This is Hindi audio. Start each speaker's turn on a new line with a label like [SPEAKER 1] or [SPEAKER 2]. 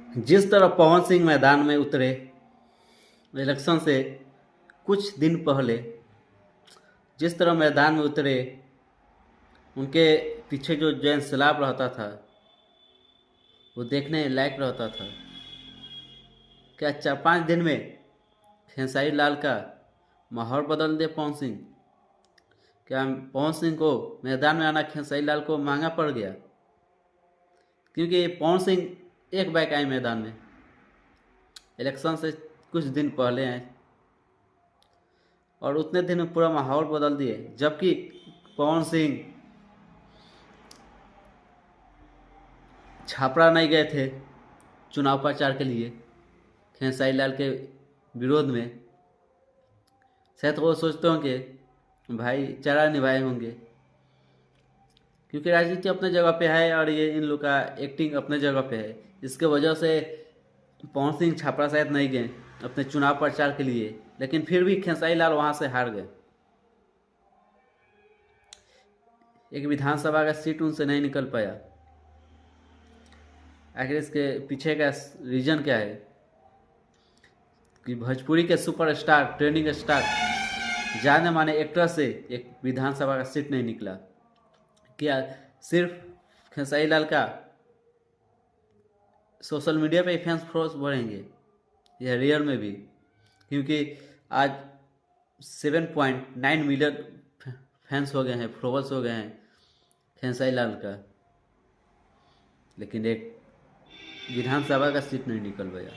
[SPEAKER 1] जिस तरह पवन सिंह मैदान में उतरे इलेक्शन से कुछ दिन पहले, जिस तरह मैदान में उतरे, उनके पीछे जो इंसलाब रहता था वो देखने लायक रहता था। क्या 4-5 दिन में खेसारी लाल का माहौल बदल दे पवन सिंह? क्या पवन सिंह को मैदान में आना खेसारी लाल को महंगा पड़ गया? क्योंकि पवन सिंह एक बैक आए मैदान में, इलेक्शन से कुछ दिन पहले आए और उतने दिन में पूरा माहौल बदल दिए। जबकि पवन सिंह छापरा नहीं गए थे चुनाव प्रचार के लिए खेसारी लाल के विरोध में। शायद वो सोचते होंगे भाईचारा निभाए होंगे, क्योंकि राजनीति अपने जगह पे है और ये इन लोग का एक्टिंग अपने जगह पे है। इसके वजह से पवन सिंह छापरा शायद नहीं गए अपने चुनाव प्रचार के लिए, लेकिन फिर भी खेसारी लाल वहां से हार गए। एक विधानसभा का सीट उनसे नहीं निकल पाया। आखिर इसके पीछे का रीजन क्या है कि भोजपुरी के सुपरस्टार, ट्रेंडिंग स्टार, जाने माने एक्टर से एक विधानसभा का सीट नहीं निकला? क्या सिर्फ खेसारी लाल का सोशल मीडिया पे फैंस फॉलोअर्स बढ़ेंगे या रियल में भी? क्योंकि आज 7.9 मिलियन फैंस हो गए हैं, फॉलोअर्स हो गए हैं खेसारी लाल का, लेकिन एक विधानसभा का सीट नहीं निकल पाया।